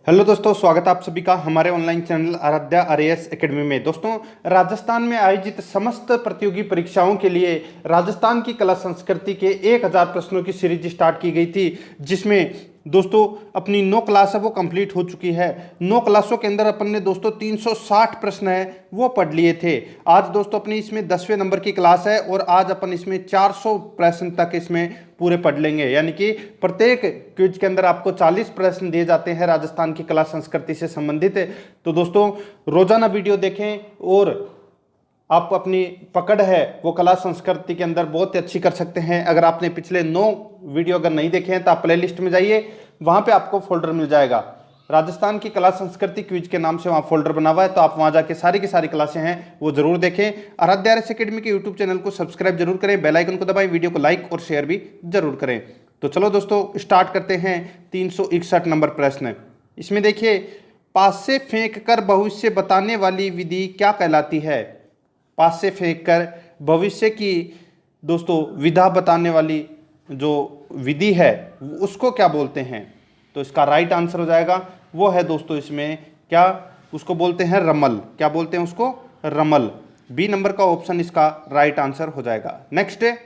Hello दोस्तों, स्वागत है आप सभी का हमारे online channel Aaradhya RAS academy में। दोस्तों, राजस्थान में आयोजित समस्त प्रतियोगी परीक्षाओं के लिए राजस्थान की कला संस्कृति के 1000 प्रश्नों की सीरीज स्टार्ट की गई थी, जिसमें दोस्तों अपनी 9 क्लास है वो कंप्लीट हो चुकी है। 9 क्लासों के अंदर अपन ने दोस्तों 360 प्रश्न है वो पढ़ लिए थे। आज दोस्तों अपनी इसमें 10वें नंबर की क्लास है और आज अपन इसमें 400 प्रश्न तक इसमें पूरे पढ़ लेंगे। यानी कि प्रत्येक क्विज के अंदर आपको 40 प्रश्न दिए जाते हैं राजस्थान की कला संस्कृति से संबंधित। तो दोस्तों रोजाना वीडियो देखें और आप अपनी पकड़ है वो कला संस्कृति के अंदर बहुत ही अच्छी कर सकते हैं। अगर आपने पिछले 9 वीडियो अगर नहीं देखे हैं तो आप प्ले लिस्ट में जाइए, वहां पे आपको फोल्डर मिल जाएगा राजस्थान की कला संस्कृति क्विज के नाम से, वहां फोल्डर बना हुआ है। तो आप वहां जाके सारी की सारी क्लासें हैं वो जरूर देखें। आराध्या आरएएस एकेडमी के यूट्यूब चैनल को सब्सक्राइब जरूर करें, बेल आइकन को दबाएं, वीडियो को लाइक और शेयर भी जरूर करें। तो चलो दोस्तों स्टार्ट करते हैं। 361 नंबर प्रश्न, इसमें देखिए, पास से फेंक कर भविष्य बताने वाली विधि क्या कहलाती है? पास से फेंक कर भविष्य की दोस्तों विधा बताने वाली जो विधि है उसको क्या बोलते हैं? तो इसका राइट आंसर हो जाएगा वो है दोस्तों इसमें क्या, उसको बोलते हैं रमल। क्या बोलते हैं उसको? रमल। बी नंबर का ऑप्शन इसका राइट आंसर हो जाएगा। नेक्स्ट है,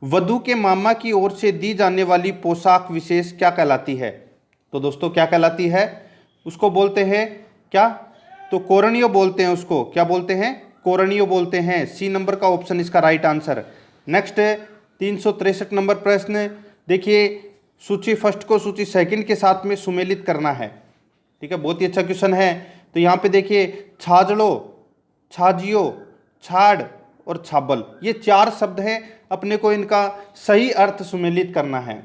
वधू के मामा की ओर से दी जाने वाली पोशाक विशेष क्या कहलाती है? तो दोस्तों क्या कहलाती है? उसको बोलते हैं क्या? तो कोरणियो बोलते हैं उसको। क्या बोलते हैं? कोरणियो बोलते हैं। सी नंबर का ऑप्शन इसका राइट आंसर। नेक्स्ट है 363 नंबर प्रश्न, देखिए, सूची फर्स्ट को सूची सेकंड के साथ में सुमेलित करना है। ठीक है, बहुत ही अच्छा क्वेश्चन है। तो यहाँ पे देखिए, छाजड़ो, छाजियो, छाड़ और छाबल, ये 4 शब्द हैं। अपने को इनका सही अर्थ सुमेलित करना है।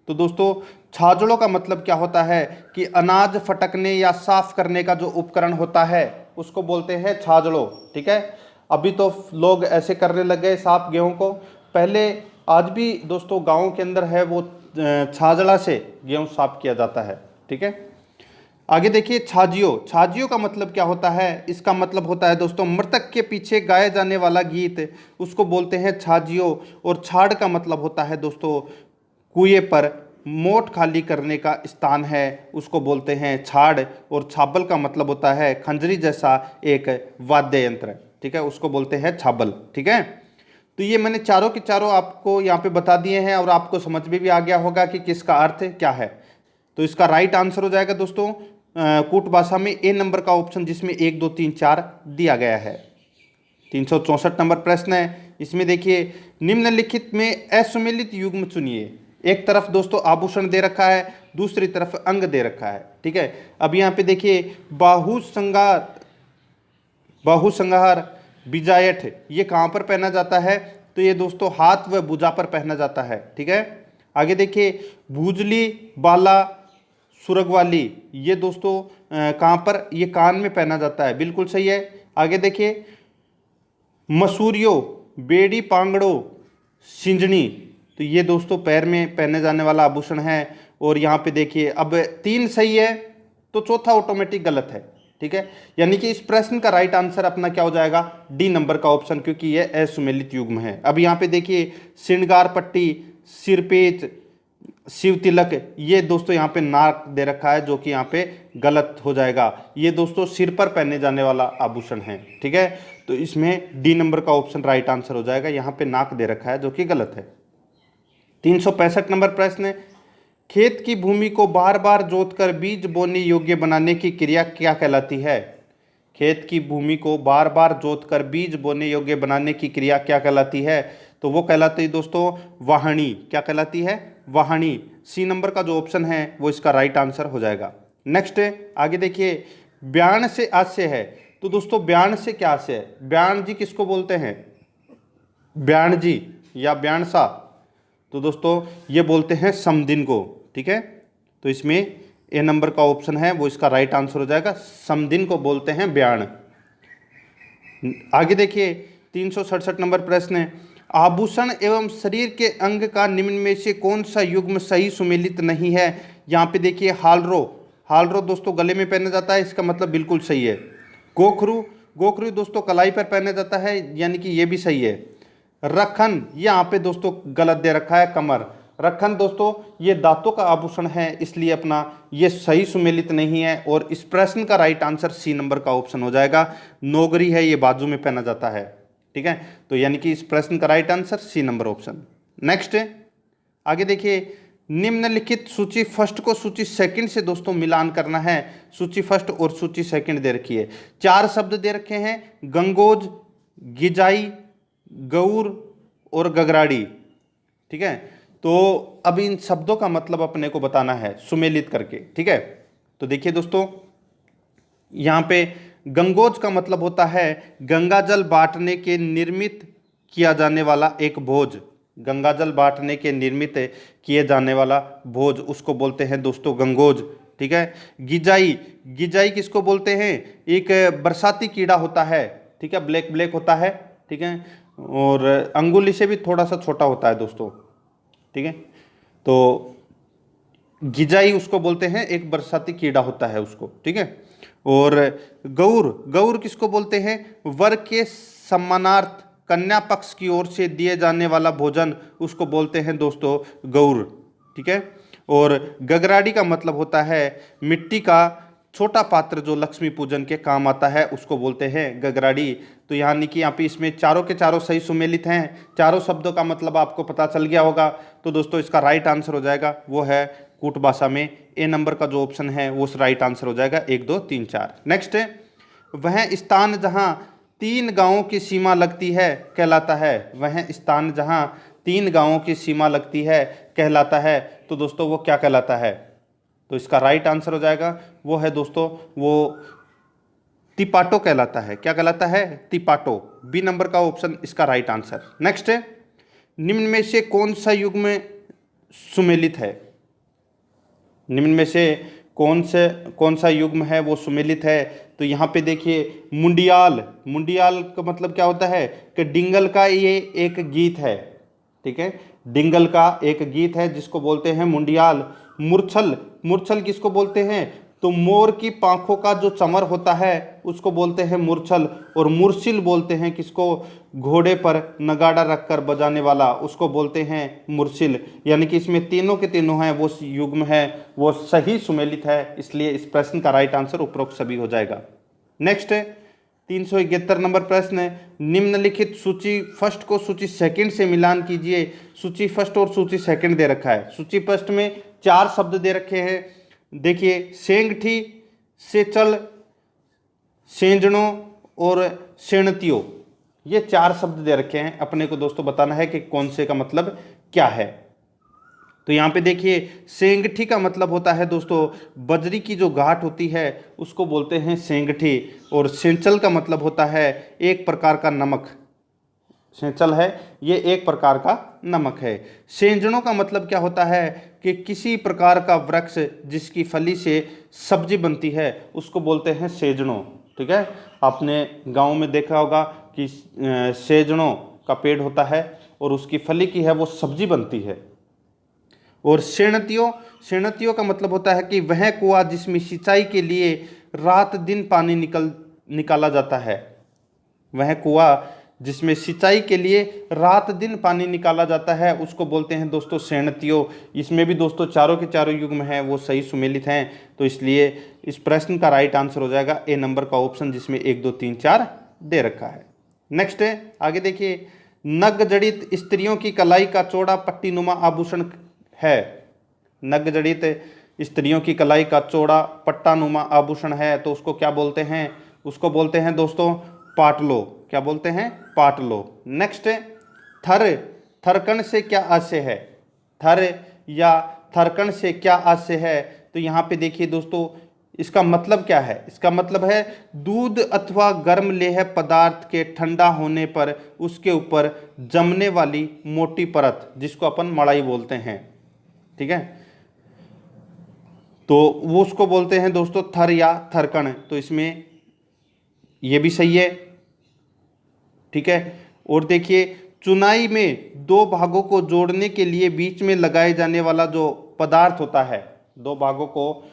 तो दोस्तों छाजड़ों का मतलब क्या होता है कि अनाज फटकने या साफ करने का जो उपकरण होता है उसको बोलते हैं छाजड़ों। ठीक है, अभी तो लोग ऐसे करने लग गए साफ गेहूं को, पहले आज भी दोस्तों गाँव के अंदर है वो छाजड़ा से गेहूं साफ किया जाता है। ठीक है, आगे देखिए, छाजियो। छाजियो का मतलब क्या होता है? इसका मतलब होता है दोस्तों मृतक के पीछे गाया जाने वाला गीत, उसको बोलते हैं छाजियो। और छाड़ का मतलब होता है दोस्तों कुएं पर मोट खाली करने का स्थान है, उसको बोलते हैं छाड़। और छाबल का मतलब होता है खंजरी जैसा एक वाद्य यंत्र। ठीक है, उसको बोलते हैं छाबल। ठीक है, तो ये मैंने चारों के चारों आपको यहाँ पे बता दिए हैं और आपको समझ में भी आ गया होगा कि किसका अर्थ क्या है। तो इसका राइट आंसर हो जाएगा दोस्तों कूट भाषा में ए नंबर का ऑप्शन, जिसमें 1 2 3 4 दिया गया है। 364 नंबर प्रश्न है, इसमें देखिए, निम्नलिखित में असुमेलित युग्म चुनिए। एक तरफ दोस्तों आभूषण दे रखा है, दूसरी तरफ अंग दे रखा है। ठीक है, अब यहाँ पे देखिए, बाहु संगार बिजायठ, ये कहाँ पर पहना जाता है? तो ये दोस्तों हाथ व भुजा पर पहना जाता है। ठीक है, आगे देखिए, भूजली, बाला, सुरगवाली, ये दोस्तों कहाँ पर? ये कान में पहना जाता है। बिल्कुल सही है। आगे देखिए, मसूरियो, बेड़ी, पांगड़ो, सिंजनी, तो ये दोस्तों पैर में पहने जाने वाला आभूषण है। और यहाँ पे देखिए, अब 3 सही है तो चौथा ऑटोमेटिक गलत है। ठीक है, यानी कि इस प्रश्न का राइट आंसर अपना क्या हो जाएगा? डी नंबर का ऑप्शन, क्योंकि ये असुमेलित युग्म है। अब यहाँ पे देखिए, श्रृंगार पट्टी, सिरपेच, शिव तिलक, ये दोस्तों यहाँ पे नाक दे रखा है, जो कि यहाँ पे गलत हो जाएगा। ये दोस्तों सिर पर पहने जाने वाला आभूषण है। ठीक है, तो इसमें डी नंबर का ऑप्शन राइट आंसर हो जाएगा। यहाँ पे नाक दे रखा है जो कि गलत है। 365 नंबर प्रश्न, खेत की भूमि को बार बार जोतकर बीज बोने योग्य बनाने की क्रिया क्या कहलाती है? खेत की भूमि को बार बार जोतकर बीज बोने योग्य बनाने की क्रिया क्या कहलाती है? तो वो कहलाती है दोस्तों वाहनी। क्या कहलाती है? वाहनी। सी नंबर का जो ऑप्शन है वो इसका राइट आंसर हो जाएगा। नेक्स्ट आगे देखिए, ब्याण से आस्य है। तो दोस्तों ब्याण से क्या आस्य है? ब्याण जी किसको बोलते हैं? ब्याण जी या ब्याण सा, तो दोस्तों ये बोलते हैं समदिन को। ठीक है, तो इसमें ए नंबर का ऑप्शन है वो इसका राइट आंसर हो जाएगा। समदिन को बोलते हैं ब्याण। आगे देखिए, 367 नंबर प्रश्न है, आभूषण एवं शरीर के अंग का निम्न में से कौन सा युग्म सही सुमेलित नहीं है? यहाँ पे देखिए, हालरो। हालरो दोस्तों गले में पहना जाता है, इसका मतलब बिल्कुल सही है। गोखरू, गोखरू दोस्तों कलाई पर पहना जाता है, यानी कि ये भी सही है। रखन, यहाँ पे दोस्तों गलत दे रखा है, कमर। रखन दोस्तों ये दांतों का आभूषण है, इसलिए अपना ये सही सुमेलित नहीं है और इस प्रश्न का राइट आंसर सी नंबर का ऑप्शन हो जाएगा। नौगरी है, ये बाजू में पहना जाता है। ठीक है, तो यानी कि इस प्रश्न का right answer C number option. Next आगे देखिए, निम्नलिखित सूची फर्स्ट को सूची सेकंड से दोस्तों मिलान करना है। सूची फर्स्ट और सूची सेकंड दे रखी है, 4 शब्द दे रखे हैं, गंगोज, गिजाई, गौर और गगराड़ी। ठीक है, तो अब इन शब्दों का मतलब अपने को बताना है सुमेलित करके। ठीक है, तो देखिए दोस्तों, यहाँ पे गंगोज का मतलब होता है गंगा जल बांटने के निर्मित किया जाने वाला एक भोज। गंगा जल बांटने के निर्मित किए जाने वाला भोज, उसको बोलते हैं दोस्तों गंगोज। ठीक है, गिजाई, गिजाई किसको बोलते हैं? एक बरसाती कीड़ा होता है। ठीक है, ब्लैक ब्लैक होता है। ठीक है, और अंगुली से भी थोड़ा सा छोटा होता है दोस्तों। ठीक है, तो गिजाई उसको बोलते हैं, एक बरसाती कीड़ा होता है उसको। ठीक है, और गौर, गौर किसको बोलते हैं? वर के सम्मानार्थ कन्या पक्ष की ओर से दिए जाने वाला भोजन, उसको बोलते हैं दोस्तों गौर। ठीक है, और गगराड़ी का मतलब होता है मिट्टी का छोटा पात्र जो लक्ष्मी पूजन के काम आता है, उसको बोलते हैं गगराड़ी। तो यानी कि यहाँ पे इसमें चारों के चारों सही सुमेलित हैं, चारों शब्दों का मतलब आपको पता चल गया होगा। तो दोस्तों इसका राइट आंसर हो जाएगा वो है कूट भाषा में ए नंबर का जो ऑप्शन है वो राइट आंसर हो जाएगा 1 2 3 4। नेक्स्ट है, वह स्थान जहाँ 3 गांवों की सीमा लगती है कहलाता है। वह स्थान जहाँ 3 गांवों की सीमा लगती है कहलाता है। तो दोस्तों वो क्या कहलाता है? तो इसका राइट आंसर हो जाएगा वो है दोस्तों वो तिपाटो कहलाता है। क्या कहलाता है? तिपाटो। बी नंबर का ऑप्शन इसका राइट आंसर। नेक्स्ट है, निम्न में से कौन सा युग्म सुमेलित है? निम्न में से कौन सा युग्म है वो सुमेलित है? तो यहाँ पे देखिए मुंडियाल, मुंडियाल का मतलब क्या होता है कि डिंगल का ये एक गीत है। ठीक है, डिंगल का एक गीत है जिसको बोलते हैं मुंडियाल। मूर्छल, मूर्छल किसको बोलते हैं? तो मोर की पांखों का जो चमर होता है उसको बोलते हैं मूर्छल। और मुरसिल बोलते हैं किसको? घोड़े पर नगाड़ा रखकर बजाने वाला, उसको बोलते हैं मुरसिल। यानी कि इसमें तीनों के तीनों हैं वो युग्म है वो सही सुमेलित है, इसलिए इस प्रश्न का राइट आंसर उपरोक्त सभी हो जाएगा। नेक्स्ट है 371 नंबर प्रश्न है, निम्नलिखित सूची फर्स्ट को सूची सेकंड से मिलान कीजिए। सूची फर्स्ट और सूची सेकंड दे रखा है। सूची फर्स्ट में 4 शब्द दे रखे हैं। देखिए सेंगठी, सेचल, सेंजणों और सेणतियो, ये 4 शब्द दे रखे हैं। अपने को दोस्तों बताना है कि कौन से का मतलब क्या है। तो यहाँ पे देखिए सेंगठी का मतलब होता है दोस्तों बजरी की जो गांठ होती है उसको बोलते हैं सेंगठी। और सेंचल का मतलब होता है एक प्रकार का नमक। सेंचल है ये एक प्रकार का नमक है। सेंजणों का मतलब क्या होता है कि किसी प्रकार का वृक्ष जिसकी फली से सब्जी बनती है उसको बोलते हैं सेजणों। ठीक है, आपने गांव में देखा होगा कि सेजणों का पेड़ होता है और उसकी फली की है वो सब्जी बनती है। और सेणतियों, सेणतियों का मतलब होता है कि वह कुआं जिसमें सिंचाई के लिए रात दिन पानी निकाला जाता है। वह कुआं जिसमें सिंचाई के लिए रात दिन पानी निकाला जाता है उसको बोलते हैं दोस्तों सेणतियों। इसमें भी दोस्तों चारों के चारों युग्म हैं वो सही सुमेलित हैं, तो इसलिए इस प्रश्न का राइट आंसर हो जाएगा ए नंबर का ऑप्शन जिसमें 1 2 3 4 दे रखा है। नेक्स्ट है, आगे देखिए, नग जड़ित स्त्रियों की कलाई का चौड़ा पट्टीनुमा आभूषण है। नग जड़ित स्त्रियों की कलाई का चौड़ा पट्टानुमा आभूषण है तो उसको क्या बोलते हैं? उसको बोलते हैं दोस्तों पाटलो। क्या बोलते हैं? पाटलो। नेक्स्ट है, थर, थरकन से क्या आशय है? थर या थरकन से क्या आशय है? तो यहाँ पे देखिए दोस्तों इसका मतलब क्या है? इसका मतलब है दूध अथवा गर्म लेह पदार्थ के ठंडा होने पर उसके ऊपर जमने वाली मोटी परत जिसको अपन मड़ाई बोलते हैं। ठीक है, तो वो उसको बोलते हैं दोस्तों थर या थरकन। तो इसमें ये भी सही है। ठीक है, और देखिए चुनाई में 2 भागों को जोड़ने के लिए बीच में लगाए जाने वाला जो पदार्थ होता है, 2 भागों को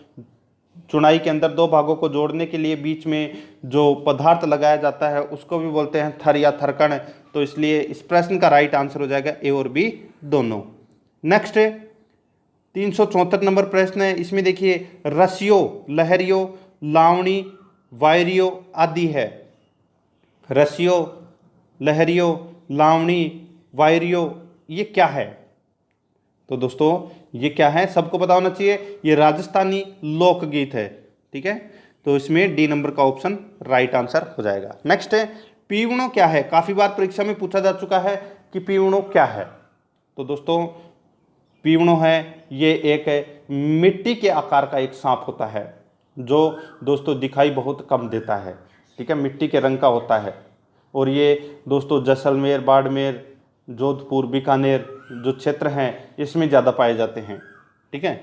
चुनाई के अंदर 2 भागों को जोड़ने के लिए बीच में जो पदार्थ लगाया जाता है उसको भी बोलते हैं थर या थरकन। तो इसलिए इस प्रश्न का राइट आंसर हो जाएगा ए और बी दोनों। नेक्स्ट है 374 नंबर प्रश्न है, इसमें देखिए रसियो, लहरियो, लावणी, वायरियो आदि है। रसियो, लहरियो, लावणी, वायरियो, ये क्या है? तो दोस्तों ये क्या है सबको पता होना चाहिए, ये राजस्थानी लोकगीत है। ठीक है, तो इसमें डी नंबर का ऑप्शन राइट आंसर हो जाएगा। नेक्स्ट है पीवणो क्या है? काफी बार परीक्षा में पूछा जा चुका है कि पीवणो क्या है। तो दोस्तों पीवणो है, ये एक मिट्टी के आकार का एक सांप होता है जो दोस्तों दिखाई बहुत कम देता है। ठीक है, मिट्टी के रंग का होता है और ये दोस्तों जैसलमेर, बाड़मेर, जोधपुर, बीकानेर जो क्षेत्र हैं इसमें ज़्यादा पाए जाते हैं। ठीक है,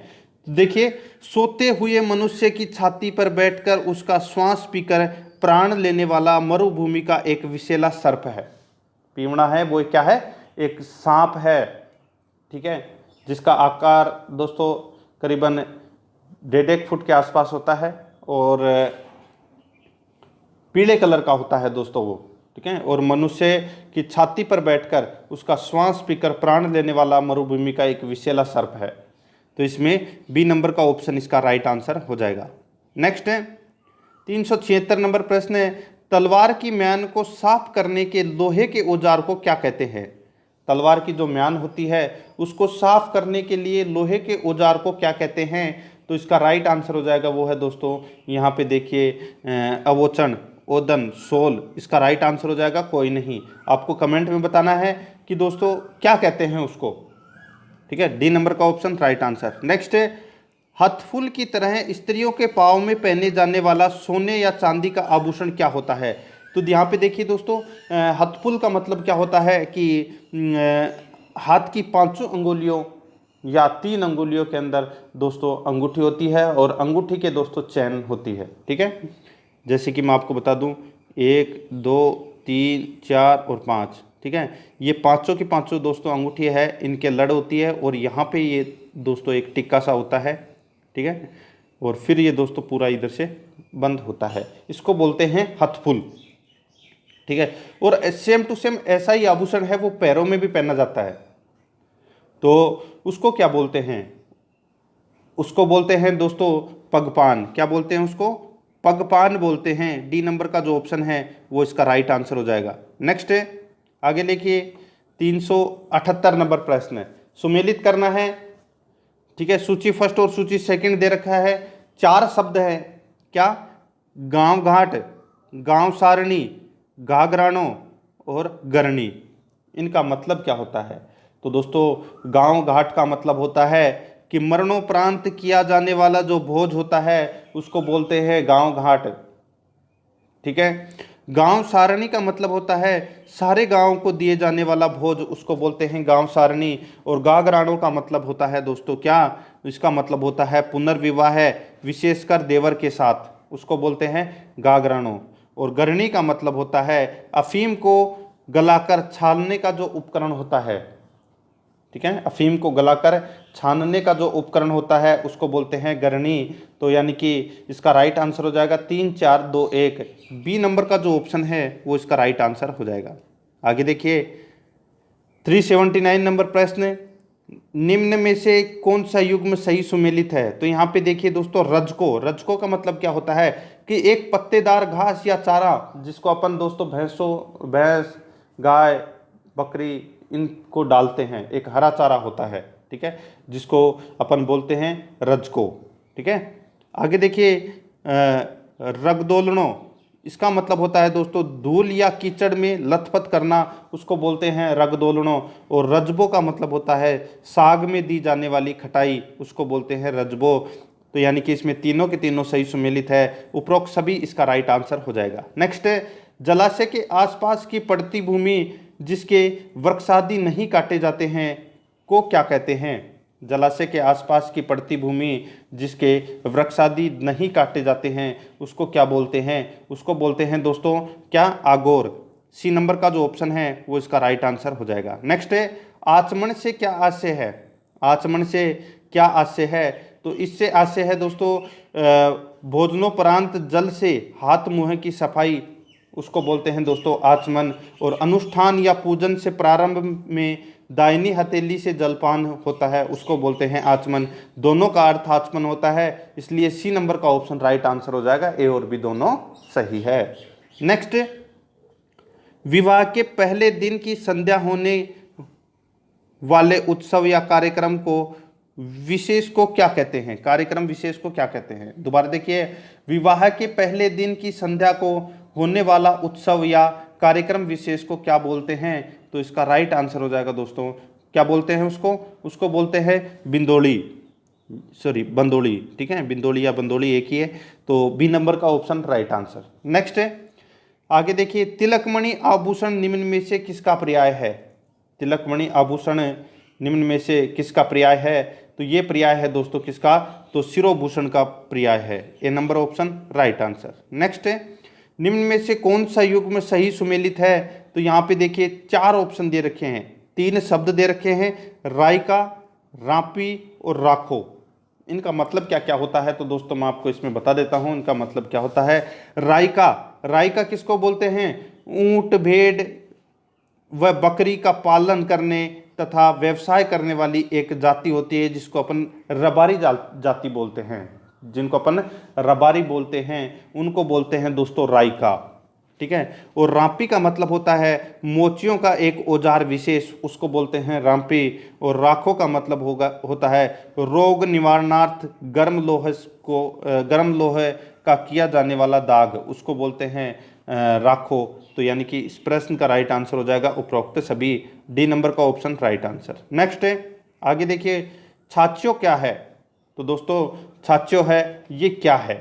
तो देखिए सोते हुए मनुष्य की छाती पर बैठकर उसका श्वास पीकर प्राण लेने वाला मरुभूमि का एक विषैला सर्प है। पीवड़ा है वो क्या है? एक सांप है। ठीक है, जिसका आकार दोस्तों करीबन 1.5 फुट के आसपास होता है और पीले कलर का होता है दोस्तों वो। ठीक है, और मनुष्य की छाती पर बैठकर उसका श्वास पीकर प्राण लेने वाला मरुभूमि का एक विषैला सर्प है। तो इसमें बी नंबर का ऑप्शन इसका राइट आंसर हो जाएगा। नेक्स्ट है 376 नंबर प्रश्न है, तलवार की म्यान को साफ करने के लोहे के औजार को क्या कहते हैं? तलवार की जो म्यान होती है उसको साफ करने के लिए लोहे के औजार को क्या कहते हैं? तो इसका राइट आंसर हो जाएगा वो है दोस्तों, यहाँ पे देखिए अवोचन, ओदन, सोल। इसका राइट आंसर हो जाएगा कोई नहीं। आपको कमेंट में बताना है कि दोस्तों क्या कहते हैं उसको। ठीक है, डी नंबर का ऑप्शन राइट आंसर। नेक्स्ट है हथफुल की तरह स्त्रियों के पाँव में पहने जाने वाला सोने या चांदी का आभूषण क्या होता है? तो यहाँ पे देखिए दोस्तों हथफुल का मतलब क्या होता है कि हाथ की 5 अंगुलियों या 3 अंगुलियों के अंदर दोस्तों अंगूठी होती है और अंगूठी के दोस्तों चैन होती है। ठीक है, जैसे कि मैं आपको बता दूं 1, 2, 3, 4 और 5। ठीक है, ये पाँचों की पाँचों दोस्तों अंगूठी है, इनके लड़ होती है और यहाँ पे ये दोस्तों एक टिक्का सा होता है। ठीक है, और फिर ये दोस्तों पूरा इधर से बंद होता है, इसको बोलते हैं हथफुल। ठीक है, और सेम टू सेम ऐसा ही आभूषण है वो पैरों में भी पहना जाता है, तो उसको क्या बोलते हैं? उसको बोलते हैं दोस्तों पगपान। क्या बोलते हैं उसको? पगपान बोलते हैं। डी नंबर का जो ऑप्शन है वो इसका राइट आंसर हो जाएगा। नेक्स्ट है आगे देखिए 378 नंबर प्रश्न है, सुमेलित करना है। ठीक है, सूची फर्स्ट और सूची सेकंड दे रखा है। 4 शब्द है क्या? गांव घाट, गांव सारणी, घाघरानो और गरनी। इनका मतलब क्या होता है? तो दोस्तों गांव घाट का मतलब होता है कि मरणोपरांत किया जाने वाला जो भोज होता है उसको बोलते हैं गांव घाट। ठीक है, गांव सारणी का मतलब होता है सारे गांव को दिए जाने वाला भोज, उसको बोलते हैं गांव सारणी। और गागराणों का मतलब होता है दोस्तों क्या? इसका मतलब होता है पुनर्विवाह विशेषकर देवर के साथ, उसको बोलते हैं गागराणों। और गरनी का मतलब होता है अफीम को गलाकर छानने का जो उपकरण होता है। ठीक है, अफीम को गलाकर छानने का जो उपकरण होता है उसको बोलते हैं गरनी। तो यानी कि इसका राइट आंसर हो जाएगा 3, 4, 2, 1। बी नंबर का जो ऑप्शन है वो इसका राइट आंसर हो जाएगा। आगे देखिए 379 नंबर प्रश्न, निम्न में से कौन सा युग्म सही सुमेलित है? तो यहाँ पे देखिए दोस्तों रजको। रजको का मतलब क्या होता है कि एक पत्तेदार घास या चारा जिसको अपन दोस्तों भैंस, गाय, बकरी इनको डालते हैं, एक हरा चारा होता है। ठीक है, जिसको अपन बोलते हैं रजको। ठीक है, आगे देखिए रगदोलनो। इसका मतलब होता है दोस्तों धूल या कीचड़ में लथपथ करना, उसको बोलते हैं रगदोलनो। और रजबो का मतलब होता है साग में दी जाने वाली खटाई, उसको बोलते हैं रजबो। तो यानी कि इसमें तीनों के तीनों सही सुमेलित है, उपरोक्त सभी इसका राइट आंसर हो जाएगा। नेक्स्ट है जलाशय के आसपास की पड़ती भूमि जिसके वृक्षादि नहीं काटे जाते हैं को क्या कहते हैं? जलाशय के आसपास की पड़ती भूमि जिसके वृक्षादि नहीं काटे जाते हैं उसको क्या बोलते हैं? उसको बोलते हैं दोस्तों क्या? आगोर। सी नंबर का जो ऑप्शन है वो इसका राइट आंसर हो जाएगा। नेक्स्ट है आचमन से क्या आशय है? आचमन से क्या आशय है? तो इससे आशय है दोस्तों भोजनोपरांत जल से हाथ मुंह की सफाई, उसको बोलते हैं दोस्तों आचमन। और अनुष्ठान या पूजन से प्रारंभ में दाहिनी हथेली से जलपान होता है उसको बोलते हैं आचमन। दोनों का अर्थ आचमन होता है, इसलिए सी नंबर का ऑप्शन राइट आंसर हो जाएगा। ए और बी दोनों सही है। नेक्स्ट, विवाह के पहले दिन की संध्या होने वाले उत्सव या कार्यक्रम को विशेष को क्या कहते हैं? कार्यक्रम विशेष को क्या कहते हैं? दोबारा देखिए, विवाह के पहले दिन की संध्या को होने वाला उत्सव या कार्यक्रम विशेष को क्या बोलते हैं? तो इसका राइट आंसर हो जाएगा दोस्तों, क्या बोलते हैं उसको बोलते हैं बिंदोली, सॉरी बंदोली। ठीक है, बिंदोली या बंदोली एक ही है, तो बी नंबर का ऑप्शन राइट आंसर। नेक्स्ट है, आगे देखिए, तिलकमणि आभूषण निम्न में से किसका पर्याय है? तिलकमणि आभूषण निम्न में से किसका पर्याय है? तो ये पर्याय है दोस्तों किसका? तो शिरोभूषण का पर्याय है। A number option right answer. Next है, निम्न में से कौन सा युग्म सही सुमेलित है? तो यहाँ पे देखिए 4 ऑप्शन दे रखे हैं, 3 शब्द दे रखे हैं, रायका, रापी और राखो। इनका मतलब क्या क्या होता है? तो दोस्तों मैं आपको इसमें बता देता हूँ इनका मतलब क्या होता है। रायका किसको बोलते हैं? ऊंट, भेड़ व बकरी का पालन करने तथा व्यवसाय करने वाली एक जाति होती है जिसको अपन रबारी जाति बोलते हैं। जिनको अपन रबारी बोलते हैं उनको बोलते हैं दोस्तों रायका। ठीक है, और रांपी का मतलब होता है मोचियों का एक औजार विशेष, उसको बोलते हैं रांपी। और राखो का मतलब होता है रोग निवारणार्थ गर्म लोहे का किया जाने वाला दाग, उसको बोलते हैं राखो। तो यानी कि इस प्रश्न का राइट आंसर हो जाएगा उपरोक्त सभी, डी नंबर का ऑप्शन राइट आंसर। नेक्स्ट है, आगे देखिए, छाछ्यो क्या है? तो दोस्तों छाछ्यो है ये क्या है?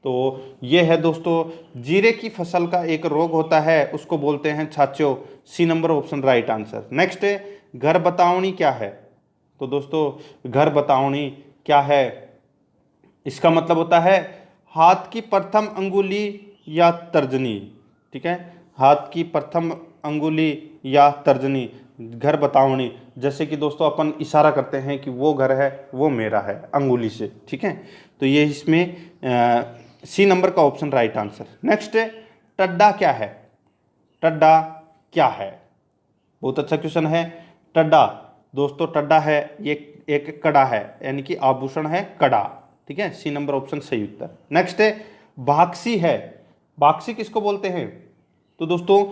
तो ये है दोस्तों जीरे की फसल का एक रोग होता है, उसको बोलते हैं छाछ्यो। C number option right answer. Next है, घर बतावनी क्या है? तो दोस्तों घर बतावनी क्या है? इसका मतलब होता है हाथ की प्रथम अंगुली या तर्जनी। ठीक है, हाथ की प्रथम अंगुली या तर्जनी, घर बतावनी। जैसे कि दोस्तों अपन इशारा करते हैं कि वो घर है वो मेरा है अंगुली से। ठीक है, तो ये इसमें सी नंबर का ऑप्शन राइट आंसर। नेक्स्ट है, टड्डा क्या है? टड्डा क्या है? बहुत अच्छा क्वेश्चन है। टड्डा दोस्तों, टड्डा है ये एक कड़ा है, यानी कि आभूषण है कड़ा। ठीक है, सी नंबर ऑप्शन सही उत्तर। नेक्स्ट है, भाक्षी है। भाक्षी किसको बोलते हैं? तो दोस्तों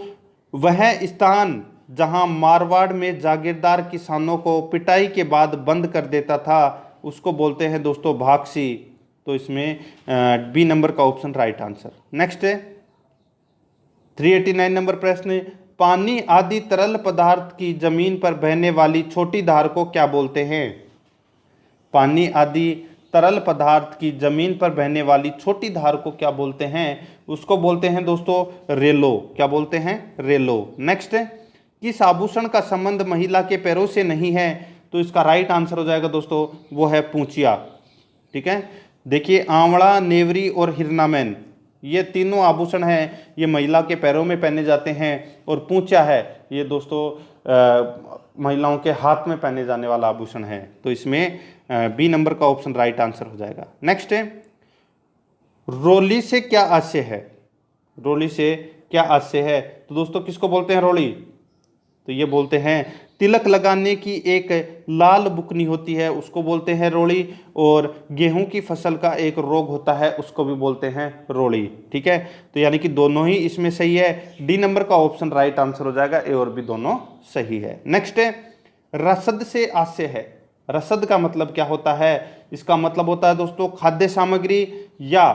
वह स्थान जहां मारवाड़ में जागीरदार किसानों को पिटाई के बाद बंद कर देता था उसको बोलते हैं दोस्तों भाक्षी। तो इसमें बी नंबर का ऑप्शन राइट आंसर। नेक्स्ट है 389 नंबर प्रश्न, पानी आदि तरल पदार्थ की जमीन पर बहने वाली छोटी धार को क्या बोलते हैं? पानी आदि तरल पदार्थ की जमीन पर बहने वाली छोटी धार को क्या बोलते हैं? उसको बोलते हैं दोस्तों रेलो। क्या बोलते हैं? रेलो। नेक्स्ट है, किस आभूषण का संबंध महिला के पैरों से नहीं है? तो इसका राइट आंसर हो जाएगा दोस्तों वो है पूंचिया। ठीक है, देखिए आंवला, नेवरी और हिरनामैन ये तीनों आभूषण हैं, ये महिला के पैरों में पहने जाते हैं। और पूंचा है ये दोस्तों महिलाओं के हाथ में पहने जाने वाला आभूषण है। तो इसमें बी नंबर का ऑप्शन राइट आंसर हो जाएगा। नेक्स्ट है, रोली से क्या आशय है? रोली से क्या आशय है? तो दोस्तों किसको बोलते हैं रोली? तो ये बोलते हैं तिलक लगाने की एक लाल बुकनी होती है उसको बोलते हैं रोली। और गेहूं की फसल का एक रोग होता है उसको भी बोलते हैं रोली। ठीक है, तो यानी कि दोनों ही इसमें सही है, डी नंबर का ऑप्शन राइट आंसर हो जाएगा। ए और बी दोनों सही है। नेक्स्ट है, रसद से आशय है। रसद का मतलब क्या होता है? इसका मतलब होता है दोस्तों खाद्य सामग्री या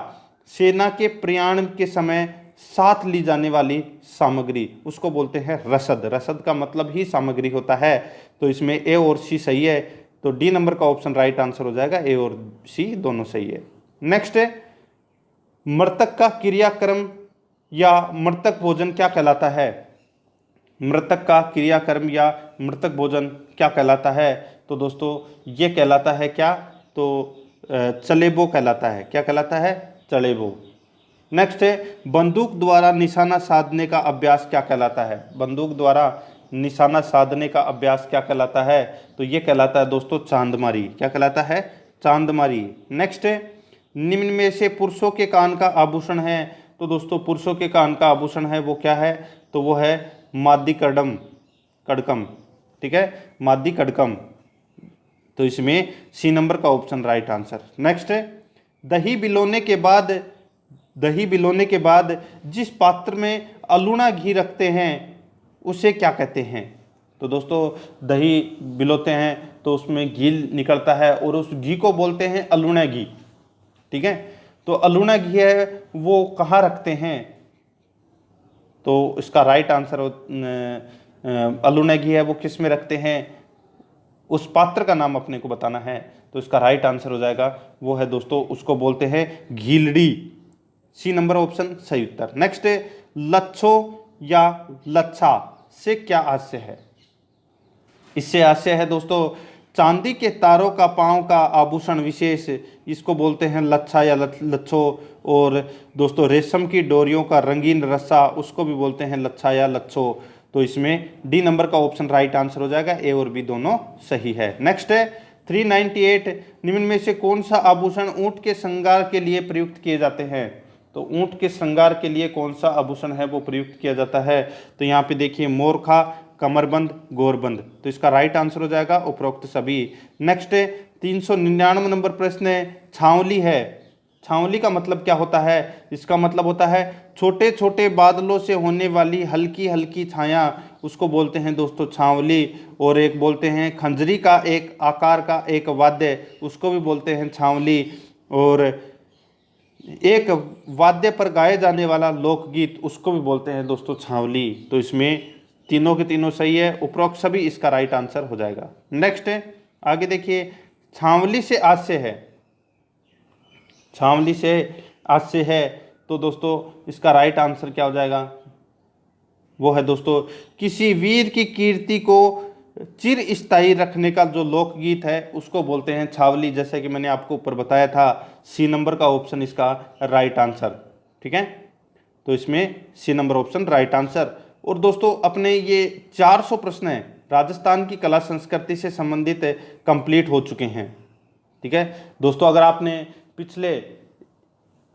सेना के प्रयाण के समय साथ ली जाने वाली सामग्री, उसको बोलते हैं रसद। रसद का मतलब ही सामग्री होता है। तो इसमें ए और सी सही है, तो डी नंबर का ऑप्शन राइट आंसर हो जाएगा। ए और सी दोनों सही है। नेक्स्ट है, मृतक का क्रियाक्रम या मृतक भोजन क्या कहलाता है? मृतक का क्रियाक्रम या मृतक भोजन क्या कहलाता है? तो दोस्तों ये कहलाता है क्या? तो चलेबो कहलाता है। क्या कहलाता है? चलेबो। नेक्स्ट है, बंदूक द्वारा निशाना साधने का अभ्यास क्या कहलाता है? बंदूक द्वारा निशाना साधने का अभ्यास क्या कहलाता है? तो ये कहलाता है दोस्तों चांदमारी। क्या कहलाता है? चांदमारी। नेक्स्ट है, निम्न में से पुरुषों के कान का आभूषण है। तो दोस्तों पुरुषों के कान का आभूषण है वो क्या है? तो वो है मादी कड़कम। ठीक है, मादी कड़कम। तो इसमें सी नंबर का ऑप्शन राइट आंसर। नेक्स्ट है, दही बिलोने के बाद जिस पात्र में अलूणा घी रखते हैं उसे क्या कहते हैं। तो दोस्तों दही बिलोते हैं तो उसमें घी निकलता है और उस घी को बोलते हैं अलूणा घी। ठीक है, तो अलूणा घी है वो कहाँ रखते हैं, तो इसका राइट आंसर अलूणा घी है वो किस में रखते हैं, उस पात्र का नाम अपने को बताना है। तो इसका राइट आंसर हो जाएगा वो है दोस्तों, उसको बोलते हैं घीलड़ी। सी नंबर ऑप्शन सही उत्तर। नेक्स्ट है, लच्छो या लच्छा से क्या आशय है। इससे आशय है दोस्तों, चांदी के तारों का पांव का आभूषण विशेष, इसको बोलते हैं लच्छा या लच्छो। और दोस्तों रेशम की डोरियों का रंगीन रस्सा, उसको भी बोलते हैं लच्छा या लच्छो। तो इसमें डी नंबर का ऑप्शन राइट आंसर हो जाएगा, ए और बी दोनों सही है। नेक्स्ट है 398, निम्न में से कौन सा आभूषण ऊंट के श्रृंगार के लिए प्रयुक्त किए जाते हैं। तो ऊंट के श्रृंगार के लिए कौन सा आभूषण है वो प्रयुक्त किया जाता है। तो यहाँ पे देखिए मोरखा, कमरबंद, गोरबंद। तो इसका राइट आंसर हो जाएगा उपरोक्त सभी। नेक्स्ट है 399 नंबर प्रश्न है, छावली है। छावली का मतलब क्या होता है। इसका मतलब होता है छोटे छोटे बादलों से होने वाली हल्की हल्की छाया, उसको बोलते हैं दोस्तों छावली। और एक बोलते हैं खंजरी का एक आकार का एक वाद्य, उसको भी बोलते हैं छावली। और एक वाद्य पर गाए जाने वाला लोकगीत, उसको भी बोलते हैं दोस्तों छावली। तो इसमें तीनों के तीनों सही है, उपरोक्त सभी इसका राइट आंसर हो जाएगा। नेक्स्ट है, आगे देखिए, छावली से आशय है। छावली से आशय है तो दोस्तों इसका राइट आंसर क्या हो जाएगा, वो है दोस्तों किसी वीर की कीर्ति को चिर स्थायी रखने का जो लोकगीत है उसको बोलते हैं छावली, जैसे कि मैंने आपको ऊपर बताया था। सी नंबर का ऑप्शन इसका राइट आंसर। ठीक है, तो इसमें C number option right answer. और दोस्तों अपने ये 400 प्रश्न हैं राजस्थान की कला संस्कृति से संबंधित कंप्लीट हो चुके हैं। ठीक है दोस्तों, अगर आपने पिछली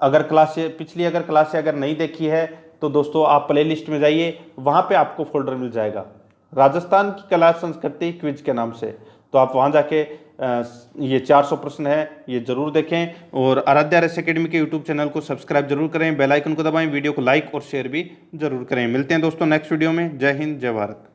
अगर क्लासें अगर नहीं देखी है तो दोस्तों आप प्ले लिस्ट में जाइए, वहाँ पे आपको फोल्डर मिल जाएगा राजस्थान की कला संस्कृति क्विज के नाम से। तो आप वहाँ जाके ये 400 प्रश्न है ये जरूर देखें। और आराध्या RS एकेडमी के यूट्यूब चैनल को सब्सक्राइब जरूर करें, बेल आइकन को दबाएं, वीडियो को लाइक और शेयर भी जरूर करें। मिलते हैं दोस्तों नेक्स्ट वीडियो में। जय हिंद, जय भारत।